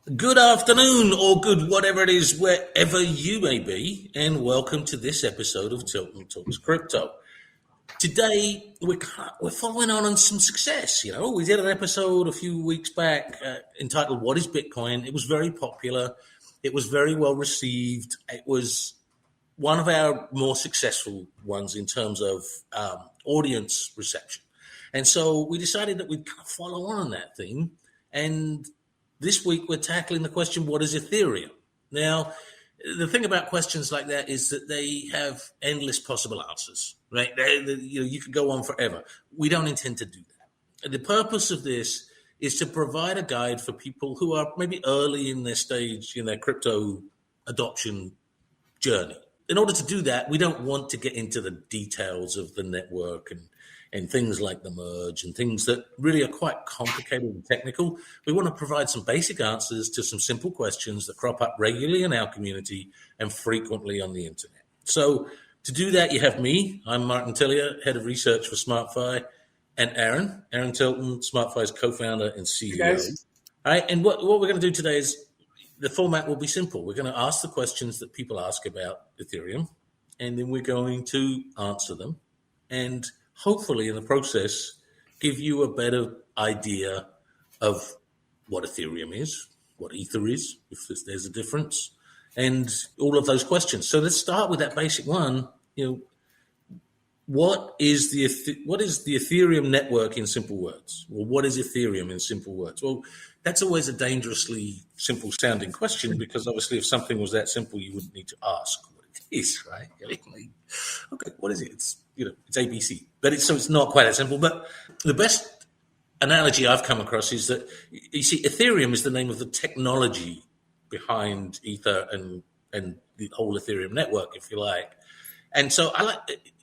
Good afternoon, or good whatever it is, wherever you may be, and welcome to this episode of Tilton Talks Crypto. Today, we're following on some success. We did an episode a few weeks back entitled "What is Bitcoin?" It was very popular. It was very well received. It was one of our more successful ones in terms of audience reception. And so we decided that we'd kind of follow on that theme. And this week we're tackling the question, what is Ethereum? Now, the thing about questions like that is that they have endless possible answers, right? You could go on forever. We don't intend to do that. The purpose of this is to provide a guide for people who are maybe early in their stage in their crypto adoption journey. In order to do that, we don't want to get into the details of the network and things like the merge and things that really are quite complicated and technical. We want to provide some basic answers to some simple questions that crop up regularly in our community and frequently on the internet. So to do that, you have me. I'm Martin Tillier, Head of Research for SmartFi, and Aaron Tilton, SmartFi's co-founder and CEO. Hey guys. All right, and what we're going to do today is the format will be simple. We're going to ask the questions that people ask about Ethereum, and then we're going to answer them. And hopefully in the process, give you a better idea of what Ethereum is, what Ether is, if there's a difference, and all of those questions. So let's start with that basic one. What is the Ethereum network in simple words? Well, what is Ethereum in simple words? Well, that's always a dangerously simple sounding question, because obviously if something was that simple, you wouldn't need to ask what it is, right? Okay, what is it? It's ABC, but it's not quite that simple. But the best analogy I've come across is that, you see, Ethereum is the name of the technology behind Ether and the whole Ethereum network, if you like. And so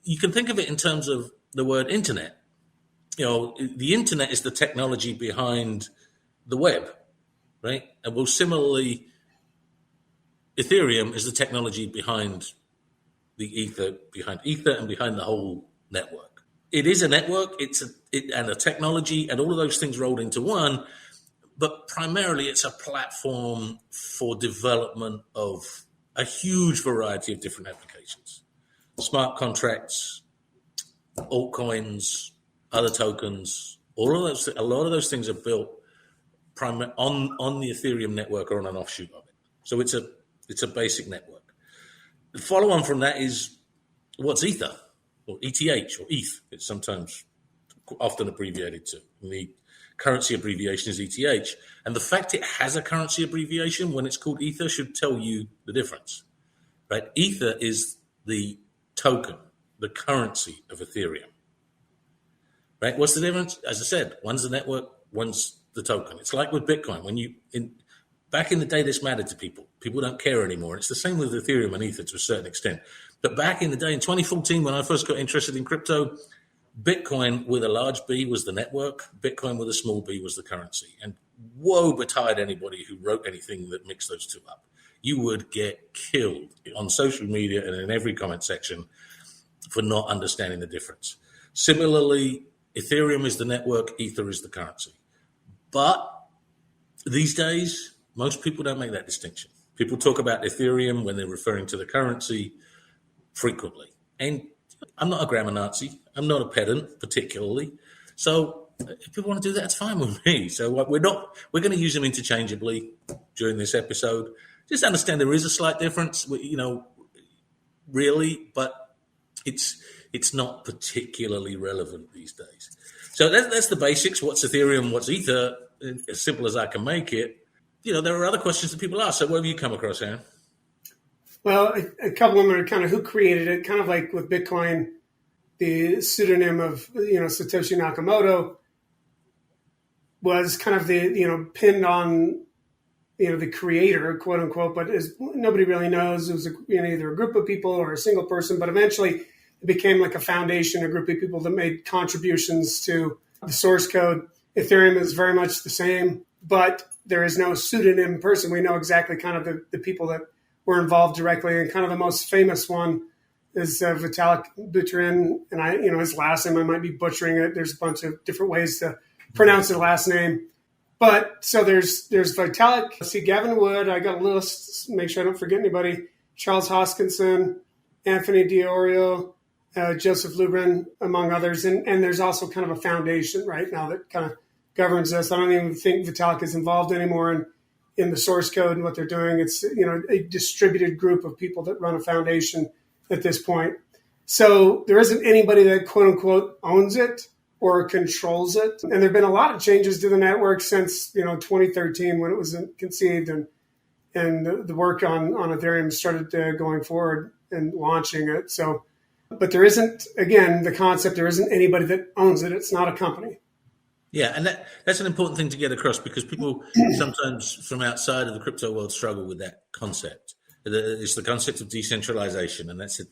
you can think of it in terms of the word internet. The internet is the technology behind the web, right? And well, similarly, Ethereum is the technology behind Ether and behind the whole network. It is a network, and a technology, and all of those things rolled into one. But primarily, it's a platform for development of a huge variety of different applications. Smart contracts, altcoins, other tokens, a lot of those things are built on the Ethereum network or on an offshoot of it. So it's a basic network. The follow on from that is, what's Ether, or ETH, or ETH? It's sometimes often abbreviated to. And the currency abbreviation is ETH. And the fact it has a currency abbreviation when it's called Ether should tell you the difference, right? Ether is the token, the currency of Ethereum, right? What's the difference? As I said, one's the network, one's the token. It's like with Bitcoin. Back in the day, this mattered to people. People don't care anymore. It's the same with Ethereum and Ether to a certain extent. But back in the day, in 2014, when I first got interested in crypto, Bitcoin with a large B was the network. Bitcoin with a small b was the currency. And woe betide anybody who wrote anything that mixed those two up. You would get killed on social media and in every comment section for not understanding the difference. Similarly, Ethereum is the network, Ether is the currency. But these days, most people don't make that distinction. People talk about Ethereum when they're referring to the currency frequently. And I'm not a grammar Nazi. I'm not a pedant particularly. So if people want to do that, it's fine with me. So we're going to use them interchangeably during this episode. Just understand there is a slight difference, really, but it's not particularly relevant these days. So that's the basics. What's Ethereum? What's Ether? As simple as I can make it. There are other questions that people ask. So what have you come across, Aaron? Well, a couple of them are kind of who created it, kind of like with Bitcoin, the pseudonym of, Satoshi Nakamoto was kind of the, pinned on, the creator, quote unquote, but nobody really knows. It was either a group of people or a single person, but eventually it became like a foundation, a group of people that made contributions to the source code. Ethereum is very much the same, but there is no pseudonym person. We know exactly kind of the people that were involved directly, and kind of the most famous one is Vitalik Buterin, and his last name, I might be butchering it. There's a bunch of different ways to pronounce his last name. But so there's Vitalik. Let's see, Gavin Wood. I got a list. Make sure I don't forget anybody. Charles Hoskinson, Anthony Diorio, Joseph Lubrin, among others. And there's also kind of a foundation right now that kind of governs this. I don't even think Vitalik is involved anymore in the source code and what they're doing. It's a distributed group of people that run a foundation at this point. So there isn't anybody that quote unquote owns it or controls it. And there have been a lot of changes to the network since 2013 when it was conceived and the work on Ethereum started going forward and launching it. So, but there isn't, again, the concept, there isn't anybody that owns it. It's not a company. Yeah, and that's an important thing to get across because people sometimes from outside of the crypto world struggle with that concept. It's the concept of decentralization, and that's a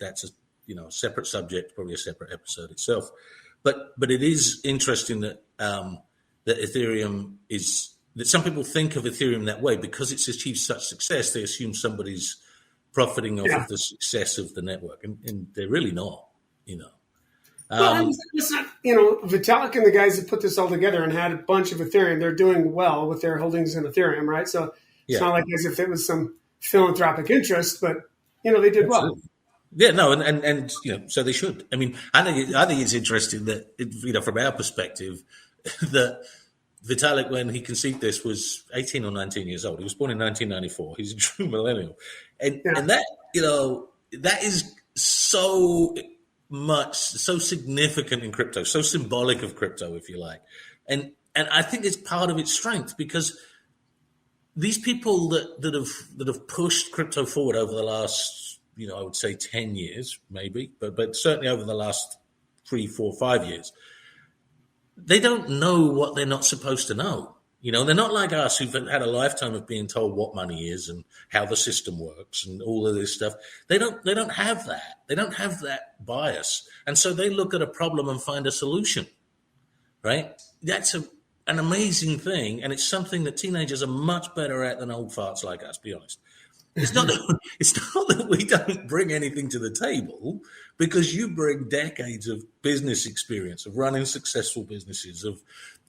separate subject, probably a separate episode itself. But it is interesting that that Ethereum is that some people think of Ethereum that way because it's achieved such success. They assume somebody's profiting off of the success of the network, and they're really not. Well, it's not, Vitalik and the guys that put this all together and had a bunch of Ethereum, they're doing well with their holdings in Ethereum, right? So it's not like as if it was some philanthropic interest, but, they did well. Yeah, no, and so they should. I mean, I think it's interesting that, from our perspective, that Vitalik, when he conceived this, was 18 or 19 years old. He was born in 1994. He's a true millennial. And that, that is so significant in crypto, so symbolic of crypto, if you like. And I think it's part of its strength because these people that have pushed crypto forward over the last, I would say 10 years, maybe, but certainly over the last 3, 4, 5 years, they don't know what they're not supposed to know. They're not like us who've had a lifetime of being told what money is and how the system works and all of this stuff. They don't have that. They don't have that bias. And so they look at a problem and find a solution, right? That's an amazing thing. And it's something that teenagers are much better at than old farts like us, be honest. It's not that we don't bring anything to the table because you bring decades of business experience, of running successful businesses,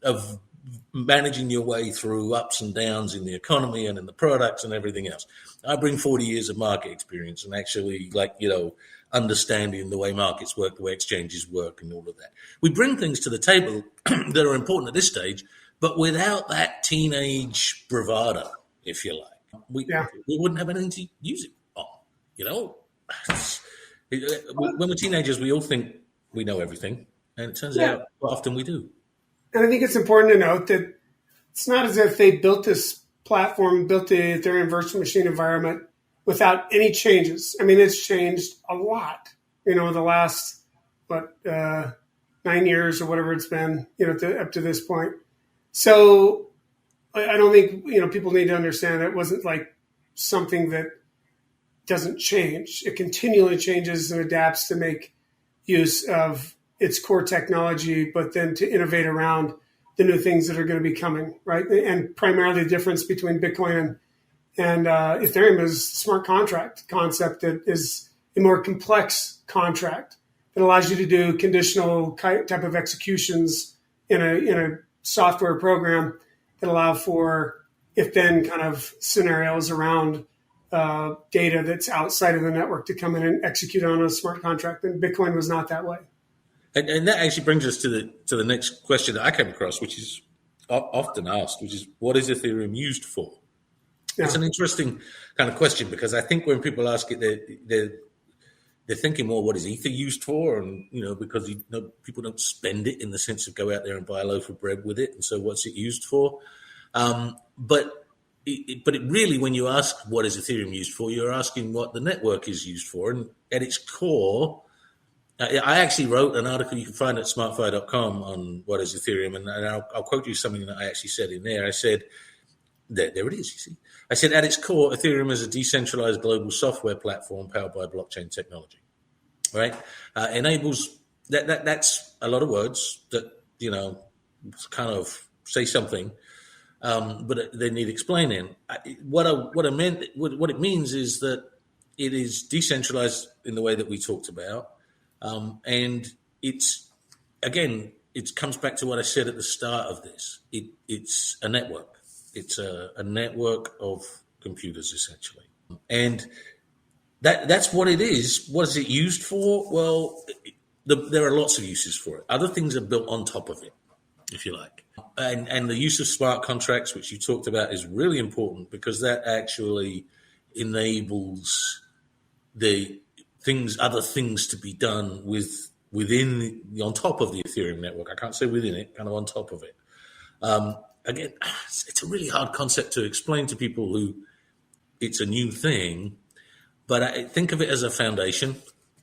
of managing your way through ups and downs in the economy and in the products and everything else. I bring 40 years of market experience and actually understanding the way markets work, the way exchanges work and all of that. We bring things to the table that are important at this stage, but without that teenage bravado, if you like. We wouldn't have anything to use it on, When we're teenagers, we all think we know everything, and it turns out quite often we do. And I think it's important to note that it's not as if they built this platform, built the Ethereum virtual machine environment without any changes. I mean, it's changed a lot, the last, 9 years or whatever it's been, up to this point. So I don't think, people need to understand that it wasn't like something that doesn't change. It continually changes and adapts to make use of its core technology, but then to innovate around the new things that are going to be coming, right? And primarily the difference between Bitcoin and Ethereum is smart contract concept that is a more complex contract that allows you to do conditional type of executions in a software program that allow for if-then kind of scenarios around data that's outside of the network to come in and execute on a smart contract. And Bitcoin was not that way. And that actually brings us to the next question that I came across, which is often asked, which is, what is Ethereum used for? Yeah. It's an interesting kind of question because I think when people ask it, they're thinking, well, what is Ether used for? And, because people don't spend it in the sense of go out there and buy a loaf of bread with it. And so what's it used for? But it really, when you ask what is Ethereum used for, you're asking what the network is used for. And at its core, I actually wrote an article you can find at smartfire.com on what is Ethereum. And I'll quote you something that I actually said in there. I said, there it is, you see. I said, at its core, Ethereum is a decentralized global software platform powered by blockchain technology, right? Enables, that's a lot of words that, kind of say something, but they need explaining. What it means is that it is decentralized in the way that we talked about. And it's, again, it comes back to what I said at the start of this. It's a network. It's a network of computers, essentially. And that's what it is. What is it used for? Well, there are lots of uses for it. Other things are built on top of it, if you like. And the use of smart contracts, which you talked about, is really important because that actually enables other things to be done within on top of the Ethereum network. I can't say within it, kind of on top of it. Again, it's a really hard concept to explain to people who it's a new thing, but I think of it as a foundation.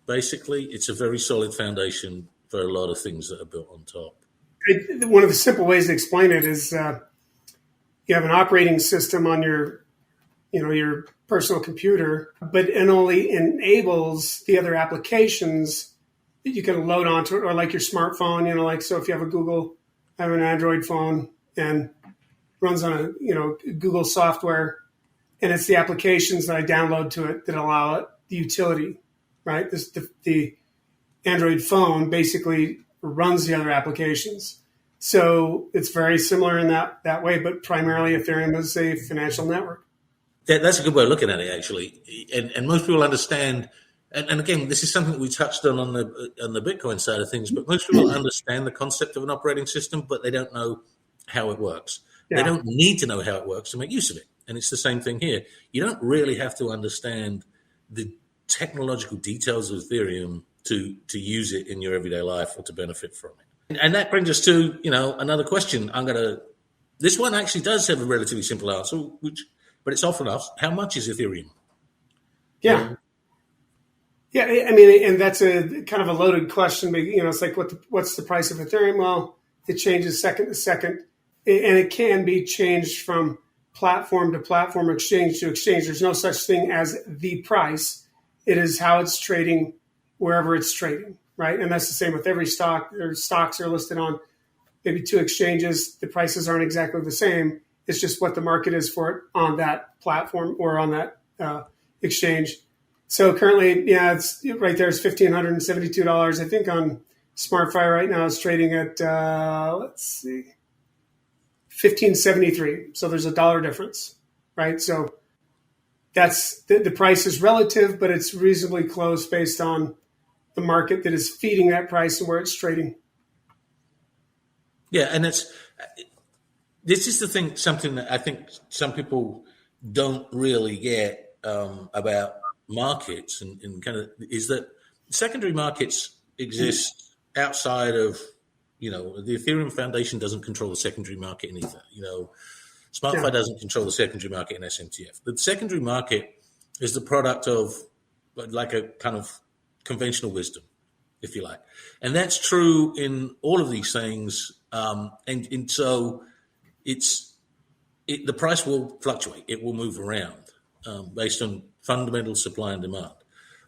Basically, it's a very solid foundation for a lot of things that are built on top. One of the simple ways to explain it is you have an operating system on your personal computer, but it only enables the other applications that you can load onto it, or like your smartphone, so if you have a Google, I have an Android phone and runs on Google software, and it's the applications that I download to it that allow it the utility, right? The Android phone basically runs the other applications. So it's very similar in that way, but primarily Ethereum is a financial network. That's a good way of looking at it, actually. And most people understand, and again, this is something that we touched on the Bitcoin side of things, but most people understand the concept of an operating system, but they don't know how it works. Yeah. They don't need to know how it works to make use of it. And it's the same thing here. You don't really have to understand the technological details of Ethereum to use it in your everyday life or to benefit from it. And that brings us to, another question. This one actually does have a relatively simple answer, but it's often asked, how much is Ethereum? Yeah. Yeah, I mean, and that's a kind of a loaded question. But, it's like, what's the price of Ethereum? Well, it changes second to second, and it can be changed from platform to platform, exchange to exchange. There's no such thing as the price. It is how it's trading wherever it's trading, right? And that's the same with every stock. Their stocks are listed on maybe two exchanges. The prices aren't exactly the same. It's just what the market is for it on that platform or on that exchange. So currently, it's right there. It's $1,572. I think on SmartFi right now it's trading at $1,573. So there's $1 difference, right? So that's the price is relative, but it's reasonably close based on the market that is feeding that price and where it's trading. Yeah, and this is the thing. Something that I think some people don't really get about markets and kind of is that secondary markets exist outside of, the Ethereum Foundation doesn't control the secondary market in Ether. SmartFi doesn't control the secondary market in SMTF. The secondary market is the product of like a kind of conventional wisdom, if you like. And that's true in all of these things. And so the price will fluctuate. It will move around based on fundamental supply and demand.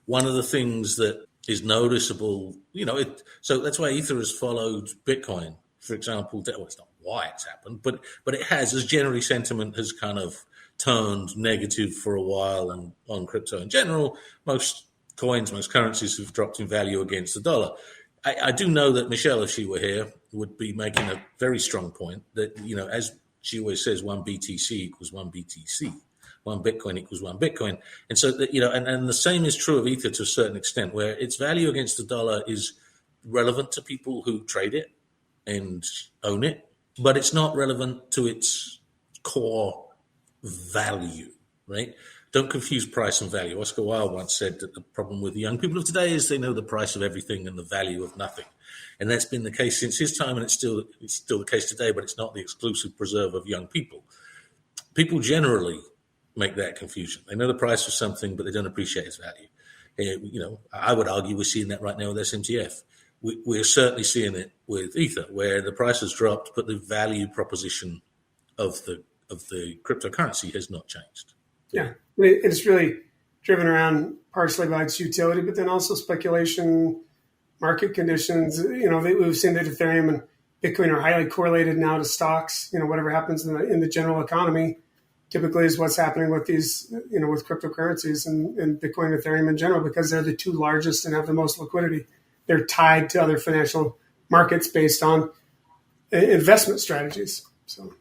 One of the things that is noticeable, so that's why Ether has followed Bitcoin, for example. Well, it's not why it's happened, but it has, as generally sentiment has kind of turned negative for a while on crypto in general. Most coins, most currencies have dropped in value against the dollar. I do know that Michelle, if she were here, would be making a very strong point that, as she always says, one BTC equals one BTC. One Bitcoin equals one Bitcoin. And so, and the same is true of Ether to a certain extent, where its value against the dollar is relevant to people who trade it and own it, but it's not relevant to its core value, right? Don't confuse price and value. Oscar Wilde once said that the problem with the young people of today is they know the price of everything and the value of nothing. And that's been the case since his time, and it's still the case today, but it's not the exclusive preserve of young people. People generally make that confusion. They know the price of something, but they don't appreciate its value. I would argue we're seeing that right now with SMTF. We're certainly seeing it with Ether, where the price has dropped, but the value proposition of the cryptocurrency has not changed. Yeah, it's really driven around partially by its utility, but then also speculation, market conditions. We've seen that Ethereum and Bitcoin are highly correlated now to stocks. Whatever happens in the general economy typically is what's happening with these, with cryptocurrencies and Bitcoin and Ethereum in general, because they're the two largest and have the most liquidity. They're tied to other financial markets based on investment strategies. So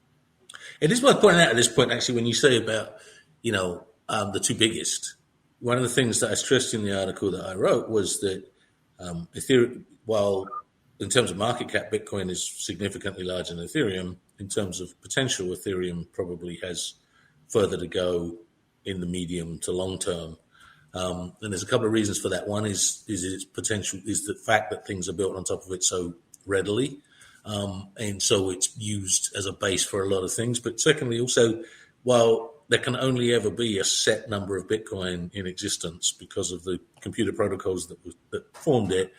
it is worth pointing out at this point, actually, when you say about, the two biggest, one of the things that I stressed in the article that I wrote was that Ethereum, while in terms of market cap, Bitcoin is significantly larger than Ethereum. In terms of potential, Ethereum probably has further to go in the medium to long term. And there's a couple of reasons for that. One is its potential, is the fact that things are built on top of it so readily. And so it's used as a base for a lot of things. But secondly, also, while there can only ever be a set number of Bitcoin in existence because of the computer protocols that formed it,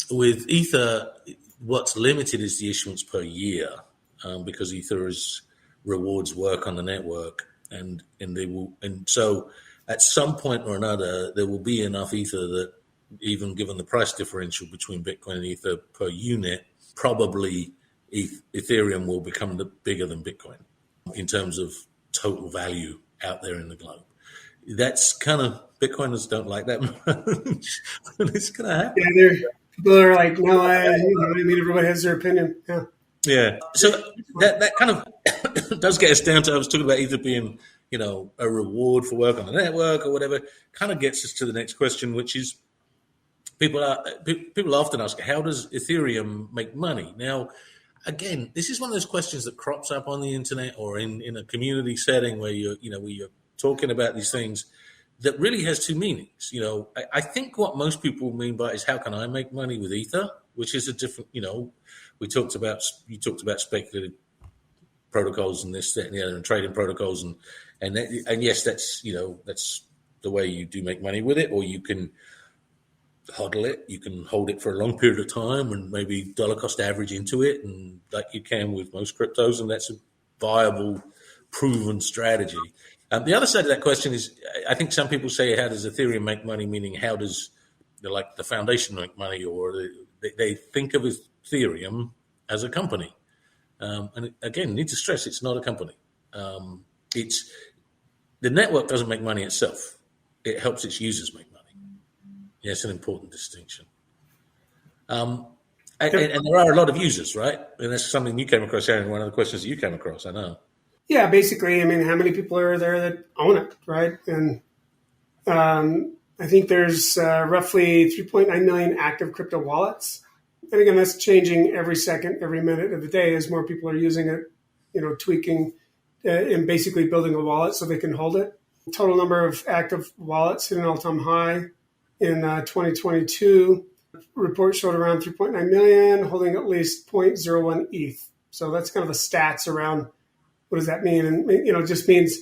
with Ether, what's limited is the issuance per year, because Ether rewards work on the network, and so at some point or another there will be enough Ether that, even given the price differential between Bitcoin and Ether per unit, probably Ethereum will become bigger than Bitcoin in terms of total value out there in the globe. That's kind of, Bitcoiners don't like that much, but it's going to happen. Yeah, people are like, no, everybody has their opinion. Yeah. Yeah. So that kind of does get us down to, I was talking about Ether being, a reward for work on the network or whatever, kind of gets us to the next question, which is, people often ask, how does Ethereum make money? Now, again, this is one of those questions that crops up on the internet or in a community setting where you're talking about these things, that really has two meanings. I think what most people mean by it is, how can I make money with Ether? Which is a different, you talked about speculative protocols and this, that, and the other, and trading protocols, and yes, that's the way you do make money with it. Or you can hodl it, you can hold it for a long period of time and maybe dollar cost average into it, and like you can with most cryptos, and that's a viable, proven strategy. The other side of that question is, I think some people say, how does Ethereum make money? Meaning, how does the foundation make money? Or they think of Ethereum as a company. And again, need to stress, it's not a company. The network doesn't make money itself. It helps its users make money. Yeah, it's an important distinction. And there are a lot of users, right? And that's something you came across, Aaron, one of the questions that you came across, I know. Yeah, basically, how many people are there that own it, right? And I think there's roughly 3.9 million active crypto wallets. And again, that's changing every second, every minute of the day as more people are using it, tweaking and basically building a wallet so they can hold it. Total number of active wallets hit an all-time high in 2022. Report showed around 3.9 million, holding at least 0.01 ETH. So that's kind of the stats around what does that mean. And, it just means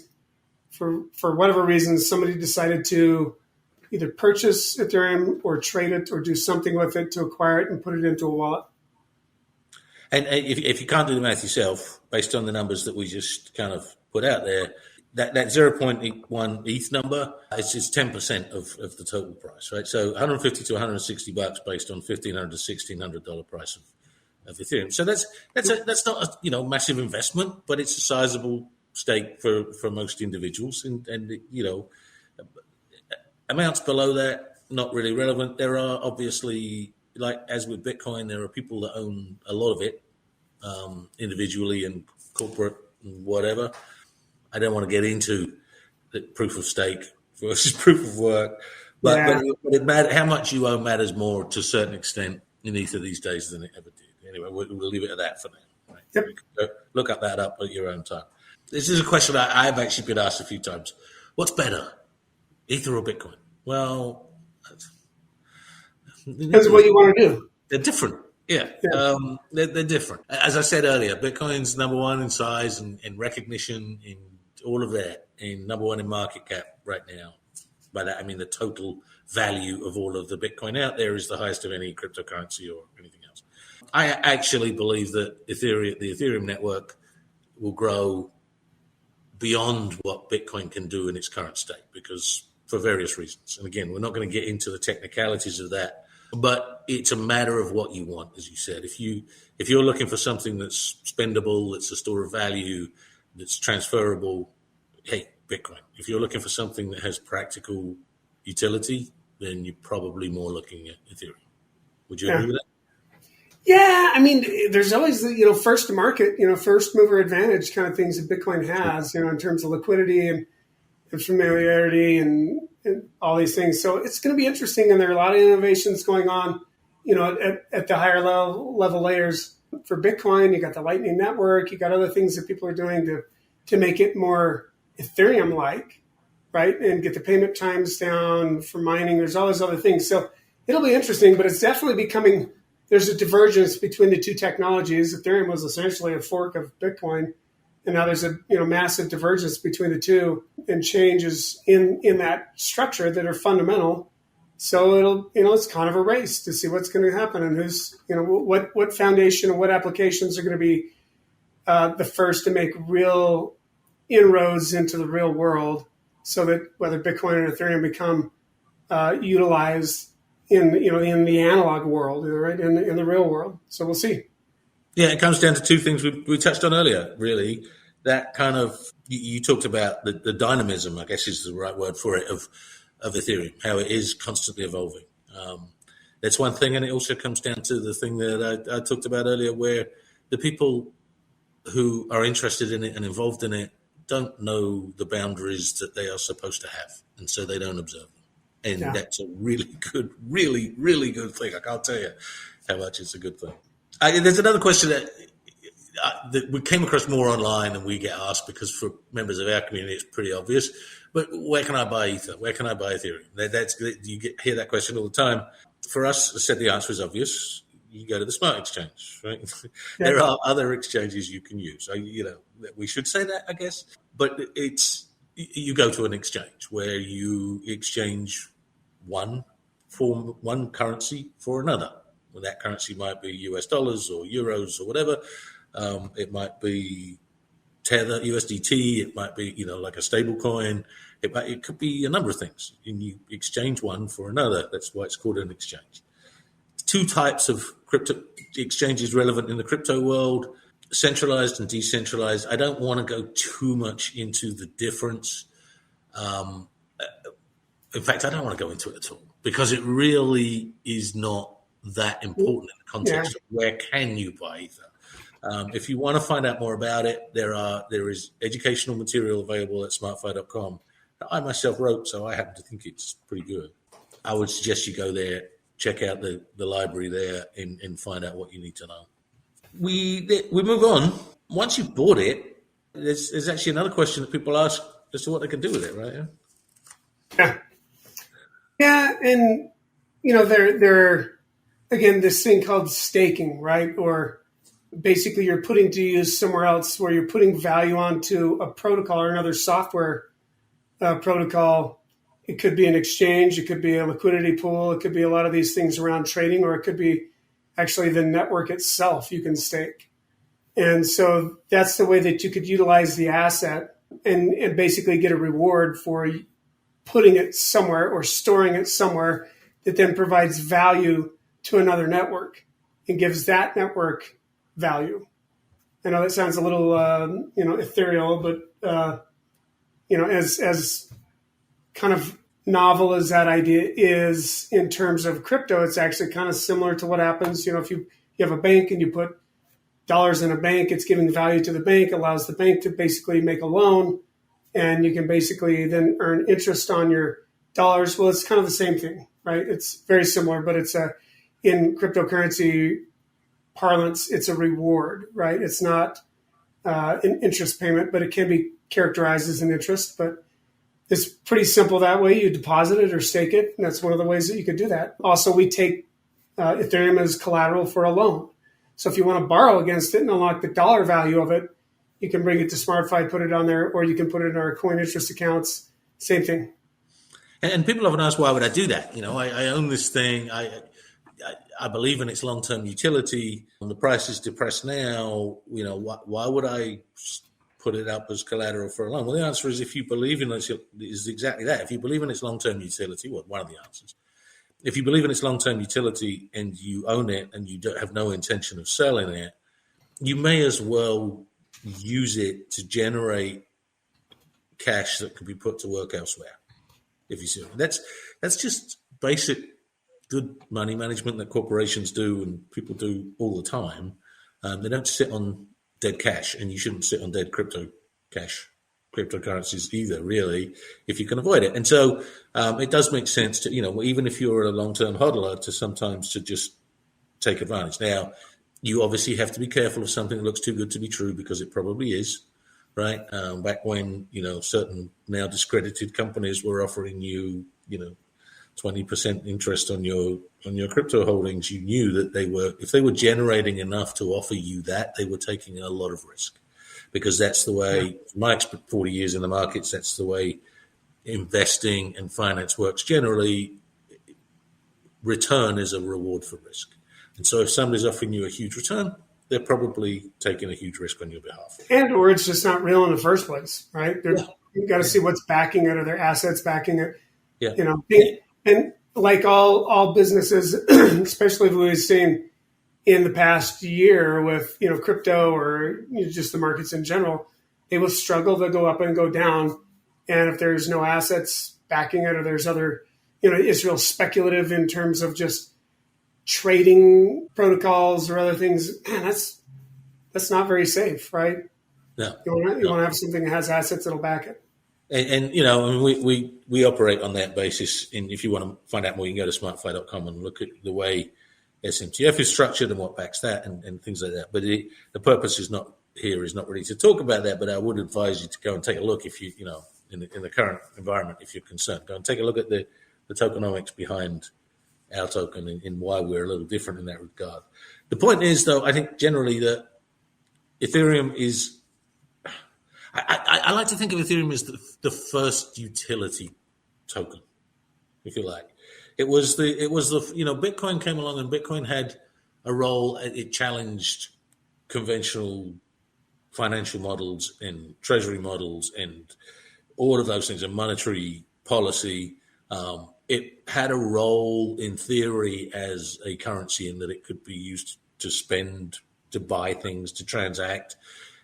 for whatever reason, somebody decided to either purchase Ethereum or trade it or do something with it to acquire it and put it into a wallet. And if you can't do the math yourself, based on the numbers that we just kind of put out there, that 0.1 ETH number is 10% of the total price, right? So $150 to $160 based on $1,500 to $1,600 price of Ethereum. So that's not a massive investment, but it's a sizable stake for most individuals, and amounts below that not really relevant. There are obviously, like as with Bitcoin, there are people that own a lot of it, individually and corporate and whatever. I don't want to get into the proof of stake versus proof of work, but it matters. How much you own matters more to a certain extent in Ether these days than it ever did. Anyway, we'll leave it at that for now. Right? Yep. Look up that up at your own time. This is a question I've actually been asked a few times. What's better, Ether or Bitcoin? Well, depends on what you want to do. They're different. Yeah. They're different. As I said earlier, Bitcoin's number one in size and recognition in all of that, and number one in market cap right now. By that, I mean the total value of all of the Bitcoin out there is the highest of any cryptocurrency or anything else. I actually believe that the Ethereum network will grow beyond what Bitcoin can do in its current state, because for various reasons. And again, we're not going to get into the technicalities of that, but it's a matter of what you want, as you said. If you're looking for something that's spendable, that's a store of value, that's transferable, hey, Bitcoin. If you're looking for something that has practical utility, then you're probably more looking at Ethereum. Would you agree with that? Yeah, I mean, there's always the first to market, first mover advantage kind of things that Bitcoin has, in terms of liquidity and familiarity and all these things. So it's going to be interesting, and there are a lot of innovations going on, at the higher level layers for Bitcoin. You got the Lightning Network, you got other things that people are doing to make it more Ethereum like, right, and get the payment times down for mining. There's all those other things. So it'll be interesting, but it's definitely becoming. There's a divergence between the two technologies. Ethereum was essentially a fork of Bitcoin, and now there's a massive divergence between the two and changes in that structure that are fundamental. So it'll it's kind of a race to see what's going to happen and who's what foundation and what applications are going to be the first to make real inroads into the real world, so that whether Bitcoin and Ethereum become utilized in the analog world, right, in the real world. So we'll see. Yeah, it comes down to two things we touched on earlier, really. That kind of, you talked about the dynamism, I guess is the right word for it, of Ethereum, how it is constantly evolving. That's one thing, and it also comes down to the thing that I talked about earlier, where the people who are interested in it and involved in it don't know the boundaries that they are supposed to have, and so they don't observe them. And that's a really good, really, really good thing. I can't tell you how much it's a good thing. There's another question that we came across more online and we get asked, because for members of our community it's pretty obvious. But where can I buy Ether? Where can I buy Ethereum? You hear that question all the time. For us, I said the answer is obvious. You go to the smart exchange, right? Yeah. There are other exchanges you can use. We should say that, I guess. But you go to an exchange where you exchange one currency for another. Well, that currency might be US dollars or euros or whatever. It might be Tether, USDT. It might be, like a stable coin. It could be a number of things. And you exchange one for another. That's why it's called an exchange. Two types of crypto exchanges relevant in the crypto world: centralized and decentralized. I don't want to go too much into the difference. In fact, I don't want to go into it at all, because it really is not that important in the context of where can you buy Ether. If you want to find out more about it, there is educational material available at smartfi.com that I myself wrote, so I happen to think it's pretty good. I would suggest you go there, check out the library there, and find out what you need to know. We move on. Once you've bought it, there's actually another question that people ask as to what they can do with it, right? Yeah, and there again, this thing called staking, right? Or basically you're putting to use somewhere else, where you're putting value onto a protocol or another software protocol. It could be an exchange, it could be a liquidity pool, it could be a lot of these things around trading, or it could be actually the network itself you can stake. And so that's the way that you could utilize the asset and basically get a reward for putting it somewhere or storing it somewhere that then provides value to another network and gives that network value. I know that sounds a little, ethereal, but, as kind of novel as that idea is in terms of crypto, it's actually kind of similar to what happens, if you have a bank and you put dollars in a bank, it's giving value to the bank, allows the bank to basically make a loan, and you can basically then earn interest on your dollars. Well, it's kind of the same thing, right? It's very similar, but it's in cryptocurrency parlance, it's a reward, right? It's not an interest payment, but it can be characterized as an interest. But it's pretty simple that way. You deposit it or stake it, and that's one of the ways that you could do that. Also, we take Ethereum as collateral for a loan. So if you want to borrow against it and unlock the dollar value of it, you can bring it to SmartFi, put it on there, or you can put it in our coin interest accounts. Same thing. And people often ask, why would I do that? I own this thing. I believe in its long-term utility. The price is depressed now. Why would I put it up as collateral for a loan? Well, the answer is, if you believe in it, is exactly that. If you believe in its long-term utility, one of the answers. If you believe in its long-term utility and you own it and you don't have no intention of selling it, you may as well use it to generate cash that could be put to work elsewhere. If you see it. That's just basic good money management that corporations do and people do all the time. They don't sit on dead cash, and you shouldn't sit on dead cryptocurrencies either, really, if you can avoid it. And so it does make sense to, even if you're a long-term hodler, to sometimes to just take advantage. Now, you obviously have to be careful of something that looks too good to be true, because it probably is, right? Back when, certain now discredited companies were offering you, 20% interest on your crypto holdings, you knew that if they were generating enough to offer you that, they were taking a lot of risk, because that's the way, my 40 years in the markets, that's the way investing and finance works. Generally, return is a reward for risk. And so if somebody's offering you a huge return, they're probably taking a huge risk on your behalf. And or it's just not real in the first place, right? You've got to see what's backing it, or their assets backing it. Yeah. And like all businesses, especially what we've seen in the past year with, crypto or just the markets in general, they will struggle to go up and go down. And if there's no assets backing it, or there's other, it's real speculative in terms of just trading protocols or other things, man, that's not very safe, right? No. You want to have something that has assets that'll back it. And we operate on that basis. And if you want to find out more, you can go to smartfi.com and look at the way SMTF is structured and what backs that and things like that. But the purpose is not really to talk about that, but I would advise you to go and take a look if you in the current environment, if you're concerned, go and take a look at the tokenomics behind our token and why we're a little different in that regard. The point is, though, I think generally that Ethereum is, I like to think of Ethereum as the first utility token, if you like. It was the Bitcoin came along, and Bitcoin had a role. It challenged conventional financial models and treasury models and all of those things, and monetary policy. It had a role in theory as a currency, in that it could be used to spend, to buy things, to transact.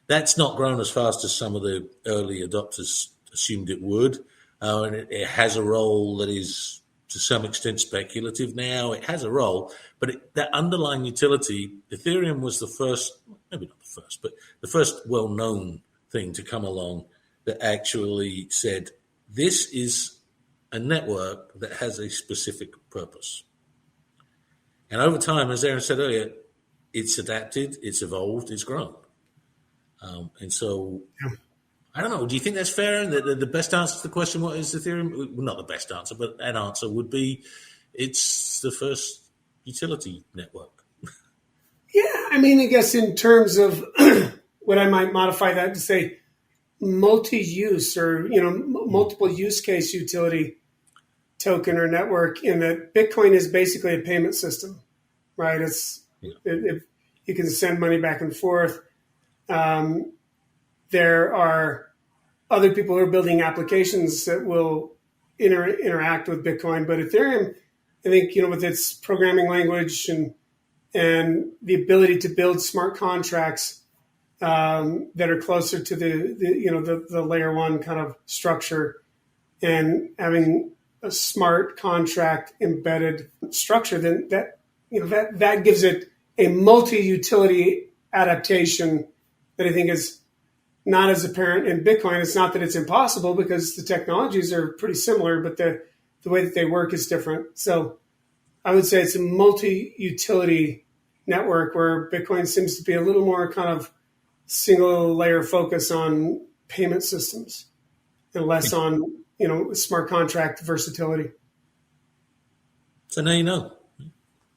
That's not grown as fast as some of the early adopters assumed it would. And it has a role that is to some extent speculative now. It has a role, but that underlying utility, Ethereum was the first, maybe not the first, but the first well-known thing to come along that actually said, this is a network that has a specific purpose. And over time, as Aaron said earlier, it's adapted, it's evolved, it's grown. And so, I don't know, do you think that's fair? And the best answer to the question, what is Ethereum? Well, not the best answer, but an answer would be, it's the first utility network. Yeah, I mean, I guess in terms of what I might modify that to say multi-use, or, multiple use case utility token or network, in that Bitcoin is basically a payment system, right? You can send money back and forth. There are other people who are building applications that will interact with Bitcoin, but Ethereum, I think, with its programming language and the ability to build smart contracts that are closer to the layer one kind of structure, and having a smart contract embedded structure, then that gives it a multi-utility adaptation that I think is not as apparent in Bitcoin. It's not that it's impossible, because the technologies are pretty similar, but the way that they work is different. So I would say it's a multi-utility network, where Bitcoin seems to be a little more kind of single layer focus on payment systems and less on, smart contract versatility. So now you know.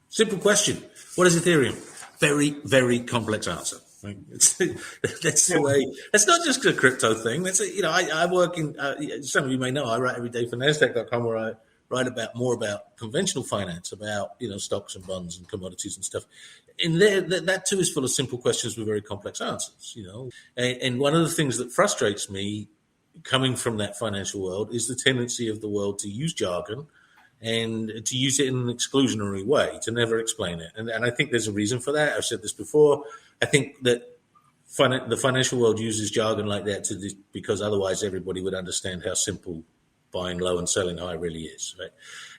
Simple question. What is Ethereum? Very, very complex answer. Right? That's the way. That's not just a crypto thing. That's I work in. Some of you may know I write every day for Nasdaq.com, where I write more about conventional finance, about stocks and bonds and commodities and stuff. And that too is full of simple questions with very complex answers. And one of the things that frustrates me, coming from that financial world, is the tendency of the world to use jargon and to use it in an exclusionary way, to never explain it. And I think there's a reason for that. I've said this before. I think that the financial world uses jargon like that because otherwise everybody would understand how simple buying low and selling high really is, right?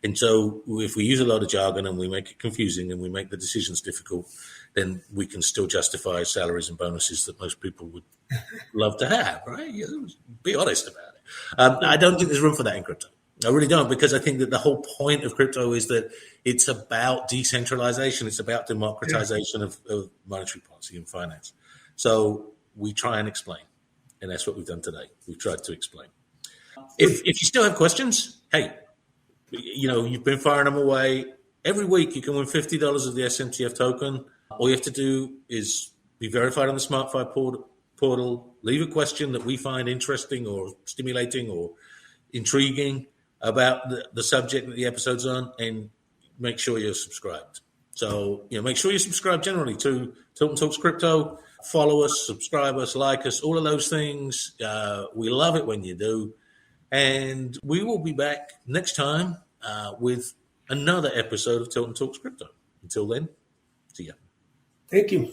And so if we use a lot of jargon and we make it confusing and we make the decisions difficult, then we can still justify salaries and bonuses that most people would love to have, right? Be honest about it. I don't think there's room for that in crypto. I really don't, because I think that the whole point of crypto is that it's about decentralization. It's about democratization of monetary policy and finance. So we try and explain, and that's what we've done today. We've tried to explain. If you still have questions, hey, you've been firing them away. Every week you can win $50 of the SMTF token. All you have to do is be verified on the SmartFi portal, leave a question that we find interesting or stimulating or intriguing about the subject that the episode's on, and make sure you're subscribed. So, make sure you subscribe generally to Tilton Talks Crypto. Follow us, subscribe us, like us, all of those things. We love it when you do. And we will be back next time with another episode of Tilton Talks Crypto. Until then, see ya. Thank you.